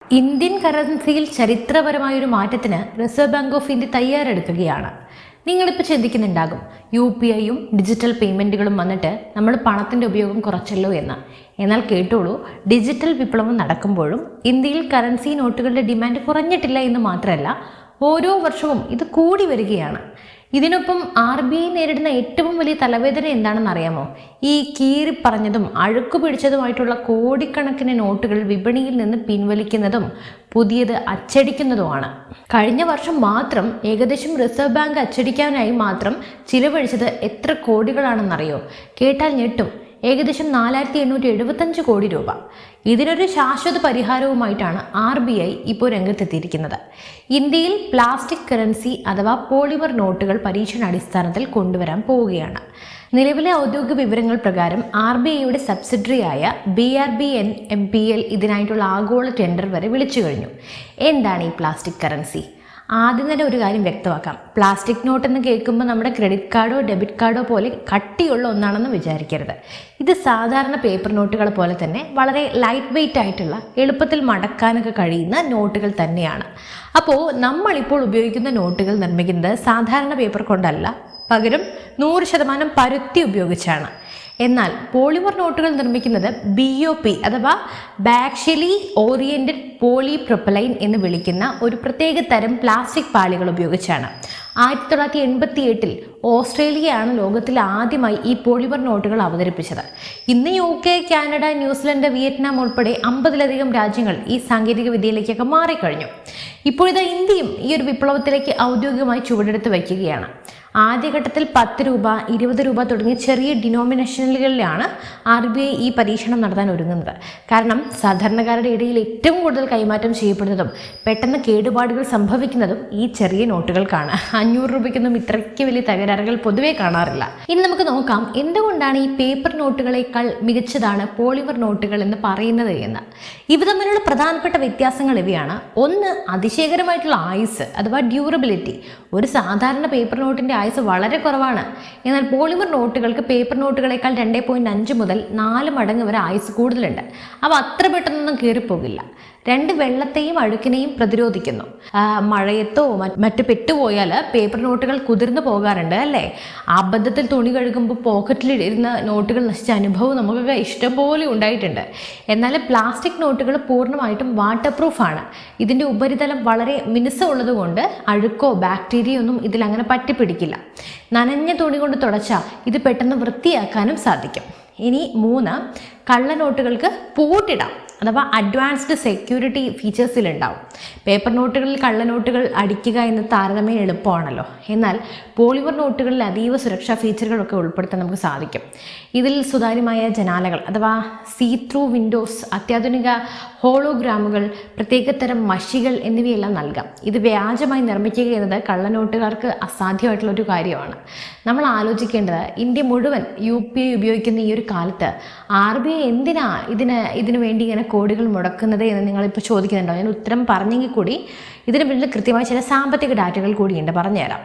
Indian കറൻസിയിൽ ചരിത്രപരമായൊരു മാറ്റത്തിന് reserve bank of India തയ്യാറെടുക്കുകയാണ്. നിങ്ങളിപ്പോൾ ചിന്തിക്കുന്നുണ്ടാകും, UPIയും digital പേയ്മെൻറ്റുകളും വന്നിട്ട് നമ്മൾ പണത്തിൻ്റെ ഉപയോഗം കുറച്ചല്ലോ എന്ന്. എന്നാൽ കേട്ടോളൂ, ഡിജിറ്റൽ വിപ്ലവം നടക്കുമ്പോഴും ഇന്ത്യയിൽ കറൻസി നോട്ടുകളുടെ ഡിമാൻഡ് കുറഞ്ഞിട്ടില്ല എന്ന് മാത്രമല്ല, ഓരോ വർഷവും ഇത് കൂടി വരികയാണ്. ഇതിനൊപ്പം RBI നേരിടുന്ന ഏറ്റവും വലിയ തലവേദന എന്താണെന്ന് അറിയാമോ? ഈ കീറിപ്പറഞ്ഞതും അഴുക്കു പിടിച്ചതുമായിട്ടുള്ള കോടിക്കണക്കിന് നോട്ടുകൾ വിപണിയിൽ നിന്ന് പിൻവലിക്കുന്നതും പുതിയത് അച്ചടിക്കുന്നതുമാണ്. കഴിഞ്ഞ വർഷം മാത്രം ഏകദേശം റിസർവ് ബാങ്ക് അച്ചടിക്കാനായി മാത്രം ചിലവഴിച്ചത് എത്ര കോടികളാണെന്നറിയോ? കേട്ടാൽ ഞെട്ടും. ഏകദേശം 4875 കോടി രൂപ. ഇതിനൊരു ശാശ്വത പരിഹാരവുമായിട്ടാണ് RBI ഇപ്പോൾ രംഗത്തെത്തിയിരിക്കുന്നത്. ഇന്ത്യയിൽ പ്ലാസ്റ്റിക് കറൻസി അഥവാ പോളിമർ നോട്ടുകൾ പരീക്ഷണാടിസ്ഥാനത്തിൽ കൊണ്ടുവരാൻ പോവുകയാണ്. നിലവിലെ ഔദ്യോഗിക വിവരങ്ങൾ പ്രകാരം RBIയുടെ സബ്സിഡറിയായ BRBNMPL ഇതിനായിട്ടുള്ള ആഗോള ടെൻഡർ വരെ വിളിച്ചു കഴിഞ്ഞു. എന്താണ് ഈ പ്ലാസ്റ്റിക് കറൻസി? ആദ്യം തന്നെ ഒരു കാര്യം വ്യക്തമാക്കാം. പ്ലാസ്റ്റിക് നോട്ട് എന്ന് കേൾക്കുമ്പോൾ നമ്മുടെ ക്രെഡിറ്റ് കാർഡോ ഡെബിറ്റ് കാർഡോ പോലെ കട്ടിയുള്ള ഒന്നാണെന്ന് വിചാരിക്കരുത്. ഇത് സാധാരണ പേപ്പർ നോട്ടുകൾ പോലെ തന്നെ വളരെ ലൈറ്റ് വെയ്റ്റ് ആയിട്ടുള്ള, എളുപ്പത്തിൽ മടക്കാനൊക്കെ കഴിയുന്ന നോട്ടുകൾ തന്നെയാണ്. അപ്പോൾ നമ്മളിപ്പോൾ ഉപയോഗിക്കുന്ന നോട്ടുകൾ നിർമ്മിക്കുന്നത് സാധാരണ പേപ്പർ കൊണ്ടല്ല, പകരം 100% പരുത്തി ഉപയോഗിച്ചാണ്. എന്നാൽ പോളിമർ നോട്ടുകൾ നിർമ്മിക്കുന്നത് BOP അഥവാ ബാക്ഷ്യലി ഓറിയന്റഡ് പോളിപ്രൊപ്പലൈൻ എന്ന് വിളിക്കുന്ന ഒരു പ്രത്യേക തരം പ്ലാസ്റ്റിക് പാളികൾ ഉപയോഗിച്ചാണ്. 1988 ഓസ്ട്രേലിയയാണ് ലോകത്തിൽ ആദ്യമായി ഈ പോളിമർ നോട്ടുകൾ അവതരിപ്പിച്ചത്. ഇന്ന് UK, കാനഡ, ന്യൂസിലൻഡ്, വിയറ്റ്നാം ഉൾപ്പെടെ 50ലധികം രാജ്യങ്ങൾ ഈ സാങ്കേതിക വിദ്യയിലേക്കൊക്കെ മാറിക്കഴിഞ്ഞു. ഇപ്പോഴിതാ ഇന്ത്യയും ഈ ഒരു വിപ്ലവത്തിലേക്ക് ഔദ്യോഗികമായി ചുവടെടുത്ത് വയ്ക്കുകയാണ്. ആദ്യഘട്ടത്തിൽ 10 രൂപ, 20 രൂപ തുടങ്ങിയ ചെറിയ ഡിനോമിനേഷനുകളിലാണ് RBI ഈ പരീക്ഷണം നടത്താൻ ഒരുങ്ങുന്നത്. കാരണം സാധാരണക്കാരുടെ ഇടയിൽ ഏറ്റവും കൂടുതൽ കൈമാറ്റം ചെയ്യപ്പെടുന്നതും പെട്ടെന്ന് കേടുപാടുകൾ സംഭവിക്കുന്നതും ഈ ചെറിയ നോട്ടുകൾക്കാണ്. 500 രൂപയ്ക്കൊന്നും ഇത്രയ്ക്ക് വലിയ തകരാറുകൾ പൊതുവേ കാണാറില്ല. ഇനി നമുക്ക് നോക്കാം, എന്തുകൊണ്ടാണ് ഈ പേപ്പർ നോട്ടുകളേക്കാൾ മികച്ചതാണ് പോളിമർ നോട്ടുകൾ എന്ന് പറയുന്നത് എന്ന്. ഇവ തമ്മിലുള്ള പ്രധാനപ്പെട്ട വ്യത്യാസങ്ങൾ ഇവയാണ്. ഒന്ന്, അതിശയകരമായിട്ടുള്ള ആയുസ് അഥവാ ഡ്യൂറബിലിറ്റി. ഒരു സാധാരണ പേപ്പർ നോട്ടിൻ്റെ ആയുസ് വളരെ കുറവാണ്. എന്നാൽ പോളിമർ നോട്ടുകൾക്ക് പേപ്പർ നോട്ടുകളേക്കാൾ 2.5 മുതൽ 4 മടങ്ങ് വരെ ആയുസ് കൂടുതലുണ്ട്. അവ അത്ര പെട്ടെന്നൊന്നും കീറിപ്പോകില്ല. 2, വെള്ളത്തെയും അഴുക്കിനെയും പ്രതിരോധിക്കുന്നു. മഴയത്തോ മറ്റു പെട്ടുപോയാൽ പേപ്പർ നോട്ടുകൾ കുതിർന്നു പോകാറുണ്ട് അല്ലേ? അബദ്ധത്തിൽ തുണി കഴുകുമ്പോൾ പോക്കറ്റിലിരുന്ന നോട്ടുകൾ നശിച്ച അനുഭവം നമുക്കൊക്കെ ഇഷ്ടംപോലെ ഉണ്ടായിട്ടുണ്ട്. എന്നാൽ പ്ലാസ്റ്റിക് നോട്ടുകൾ പൂർണ്ണമായിട്ടും വാട്ടർ പ്രൂഫാണ്. ഇതിൻ്റെ ഉപരിതലം വളരെ മിനുസമുള്ളത് കൊണ്ട് അഴുക്കോ ബാക്ടീരിയ ഒന്നും ഇതിലങ്ങനെ പറ്റിപ്പിടിക്കില്ല. നനഞ്ഞ തുണി കൊണ്ട് തുടച്ചാൽ ഇത് പെട്ടെന്ന് വൃത്തിയാക്കാനും സാധിക്കും. ഇനി 3, കള്ളനോട്ടുകൾക്ക് പൂട്ടിടാം അഥവാ അഡ്വാൻസ്ഡ് സെക്യൂരിറ്റി ഫീച്ചേഴ്സിലുണ്ടാവും. പേപ്പർ നോട്ടുകളിൽ കള്ളനോട്ടുകൾ അടിക്കുക എന്ന താരതമ്യം എളുപ്പമാണല്ലോ. എന്നാൽ പോളിമർ നോട്ടുകളിൽ അതീവ സുരക്ഷാ ഫീച്ചറുകളൊക്കെ ഉൾപ്പെടുത്താൻ നമുക്ക് സാധിക്കും. ഇതിൽ സുതാര്യമായ ജനാലകൾ അഥവാ സീ ത്രൂ വിൻഡോസ്, അത്യാധുനിക ഹോളോഗ്രാമുകൾ, പ്രത്യേകതരം മഷികൾ എന്നിവയെല്ലാം നൽകാം. ഇത് വ്യാജമായി നിർമ്മിക്കുക എന്നത് കള്ളനോട്ടുകാർക്ക് അസാധ്യമായിട്ടുള്ള ഒരു കാര്യമാണ്. നമ്മൾ ആലോചിക്കേണ്ടത്, ഇന്ത്യ മുഴുവൻ UPI ഉപയോഗിക്കുന്ന ഈ ഒരു കാലത്ത് RBI എന്തിനാ ഇതിനു വേണ്ടി ഇങ്ങനെ കോടികൾ മുടക്കുന്നത് എന്ന് നിങ്ങളിപ്പോൾ ചോദിക്കുന്നുണ്ടോ? ഞാൻ ഉത്തരം പറഞ്ഞെങ്കിൽ കൂടി ഇതിന് പിന്നിൽ കൃത്യമായ ചില സാമ്പത്തിക ഡാറ്റകൾ കൂടിയുണ്ട്, പറഞ്ഞുതരാം.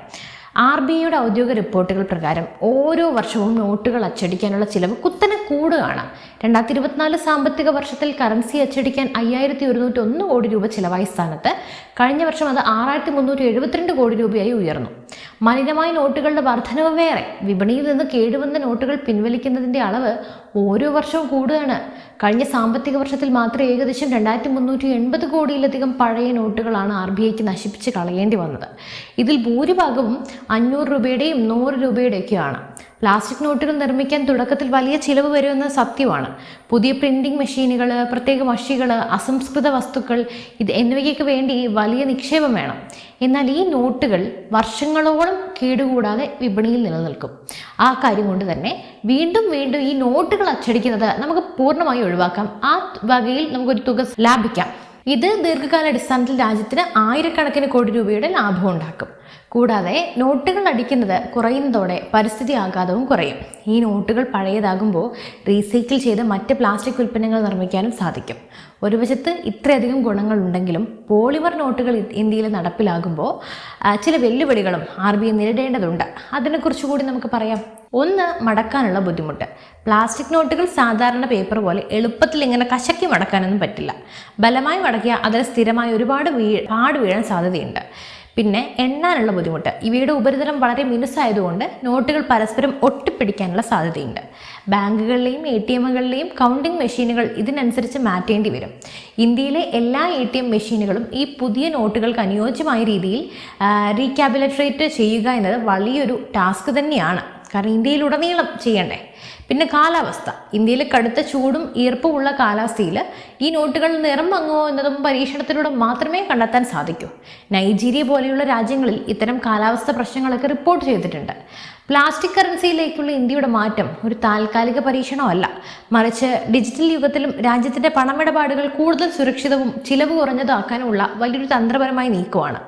RBIയുടെ ഔദ്യോഗിക റിപ്പോർട്ടുകൾ പ്രകാരം ഓരോ വർഷവും നോട്ടുകൾ അച്ചടിക്കാനുള്ള ചിലവ് കുത്തനെ കൂടുകയാണ്. 2024 സാമ്പത്തിക വർഷത്തിൽ കറൻസി അച്ചടിക്കാൻ 5101 കോടി രൂപ ചിലവായ സ്ഥാനത്ത് കഴിഞ്ഞ വർഷം അത് 6372 കോടി രൂപയായി ഉയർന്നു. മലിനമായ നോട്ടുകളുടെ വർധനവ് വേറെ. വിപണിയിൽ നിന്ന് കേടുവന്ന നോട്ടുകൾ പിൻവലിക്കുന്നതിൻ്റെ അളവ് ഓരോ വർഷവും കൂടുകയാണ്. കഴിഞ്ഞ സാമ്പത്തിക വർഷത്തിൽ മാത്രം ഏകദേശം 2380 കോടിയിലധികം പഴയ നോട്ടുകളാണ് RBIക്ക് നശിപ്പിച്ച് കളയേണ്ടി വന്നത്. ഇതിൽ ഭൂരിഭാഗവും 500 രൂപയുടെയും 100 രൂപയുടെയൊക്കെയാണ്. പ്ലാസ്റ്റിക് നോട്ടുകൾ നിർമ്മിക്കാൻ തുടക്കത്തിൽ വലിയ ചിലവ് വരുമെന്ന സത്യമാണ്. പുതിയ പ്രിന്റിംഗ് മെഷീനുകൾ, പ്രത്യേക മഷികൾ, അസംസ്കൃത വസ്തുക്കൾ എന്നിവയ്ക്ക് വേണ്ടി വലിയ നിക്ഷേപം വേണം. എന്നാൽ ഈ നോട്ടുകൾ വർഷങ്ങളോളം കേടുകൂടാതെ വിപണിയിൽ നിലനിൽക്കും. ആ കാര്യം കൊണ്ട് തന്നെ വീണ്ടും വീണ്ടും ഈ നോട്ടുകൾ അച്ചടിക്കുന്നത് നമുക്ക് പൂർണ്ണമായി ഒഴിവാക്കാം. ആ വകയിൽ നമുക്കൊരു തുക ലാഭിക്കാം. ഇത് ദീർഘകാലാടിസ്ഥാനത്തിൽ രാജ്യത്തിന് ആയിരക്കണക്കിന് കോടി രൂപയുടെ ലാഭം ഉണ്ടാക്കും. കൂടാതെ നോട്ടുകൾ അടിക്കുന്നത് കുറയുന്നതോടെ പരിസ്ഥിതി ആഘാതവും കുറയും. ഈ നോട്ടുകൾ പഴയതാകുമ്പോൾ റീസൈക്കിൾ ചെയ്ത് മറ്റ് പ്ലാസ്റ്റിക് ഉൽപ്പന്നങ്ങൾ നിർമ്മിക്കാനും സാധിക്കും. ഒരു വശത്ത് ഇത്രയധികം ഗുണങ്ങളുണ്ടെങ്കിലും പോളിമർ നോട്ടുകൾ ഇന്ത്യയിൽ നടപ്പിലാകുമ്പോൾ ചില വെല്ലുവിളികളും RBI നേരിടേണ്ടതുണ്ട്. അതിനെക്കുറിച്ച് കൂടി നമുക്ക് പറയാം. ഒന്ന്, മടക്കാനുള്ള ബുദ്ധിമുട്ട്. പ്ലാസ്റ്റിക് നോട്ടുകൾ സാധാരണ പേപ്പർ പോലെ എളുപ്പത്തിൽ ഇങ്ങനെ കശക്കി മടക്കാനൊന്നും പറ്റില്ല. ബലമായി മടക്കിയാൽ അതിൽ സ്ഥിരമായി ഒരുപാട് പാട് വീഴാൻ സാധ്യതയുണ്ട്. പിന്നെ എണ്ണാനുള്ള ബുദ്ധിമുട്ട്. ഇവയുടെ ഉപരിതലം വളരെ മിനുസായതുകൊണ്ട് നോട്ടുകൾ പരസ്പരം ഒട്ടിപ്പിടിക്കാനുള്ള സാധ്യതയുണ്ട്. ബാങ്കുകളിലെയും ATMകളിലെയും കൗണ്ടിംഗ് മെഷീനുകൾ ഇതിനനുസരിച്ച് മാറ്റേണ്ടി വരും. ഇന്ത്യയിലെ എല്ലാ ATM മെഷീനുകളും ഈ പുതിയ നോട്ടുകൾക്ക് അനുയോജ്യമായ രീതിയിൽ റീക്യാബുലേറ്റ് ചെയ്യുക എന്നത് വലിയൊരു ടാസ്ക് തന്നെയാണ്. കാരണം ഇന്ത്യയിലുടനീളം ചെയ്യണ്ടേ. പിന്നെ കാലാവസ്ഥ. ഇന്ത്യയിൽ കടുത്ത ചൂടും ഈർപ്പമുള്ള കാലാവസ്ഥയിൽ ഈ നോട്ടുകൾ നിറം മങ്ങുമോ എന്നതും പരീക്ഷണത്തിലൂടെ മാത്രമേ കണ്ടെത്താൻ സാധിക്കൂ. നൈജീരിയ പോലെയുള്ള രാജ്യങ്ങളിൽ ഇത്തരം കാലാവസ്ഥ പ്രശ്നങ്ങളൊക്കെ റിപ്പോർട്ട് ചെയ്തിട്ടുണ്ട്. പ്ലാസ്റ്റിക് കറൻസിയിലേക്കുള്ള ഇന്ത്യയുടെ മാറ്റം ഒരു താൽക്കാലിക പരീക്ഷണമല്ല, മറിച്ച് ഡിജിറ്റൽ യുഗത്തിലും രാജ്യത്തിൻ്റെ പണമിടപാടുകൾ കൂടുതൽ സുരക്ഷിതവും ചിലവ് കുറഞ്ഞതാക്കാനുമുള്ള വലിയൊരു തന്ത്രപരമായ നീക്കമാണ്.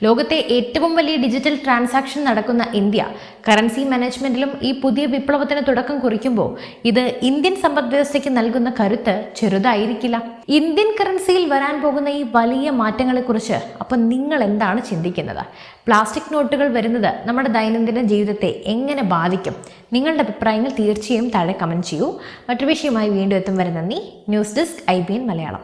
ലോകത്തെ ഏറ്റവും വലിയ ഡിജിറ്റൽ ട്രാൻസാക്ഷൻ നടക്കുന്ന ഇന്ത്യ കറൻസി മാനേജ്മെന്റിലും ഈ പുതിയ വിപ്ലവത്തിന് തുടക്കം കുറിക്കുമ്പോൾ ഇത് ഇന്ത്യൻ സമ്പദ് വ്യവസ്ഥയ്ക്ക് നൽകുന്ന കരുത്ത് ചെറുതായിരിക്കില്ല. ഇന്ത്യൻ കറൻസിയിൽ വരാൻ പോകുന്ന ഈ വലിയ മാറ്റങ്ങളെക്കുറിച്ച് അപ്പം നിങ്ങൾ എന്താണ് ചിന്തിക്കുന്നത്? പ്ലാസ്റ്റിക് നോട്ടുകൾ വരുന്നത് നമ്മുടെ ദൈനംദിന ജീവിതത്തെ എങ്ങനെ ബാധിക്കും? നിങ്ങളുടെ അഭിപ്രായങ്ങൾ തീർച്ചയായും താഴെ കമൻറ്റ് ചെയ്യൂ. മറ്റൊരു വിഷയമായി വീണ്ടും എത്തും വരെ നന്ദി. News desk IBN Malayalam.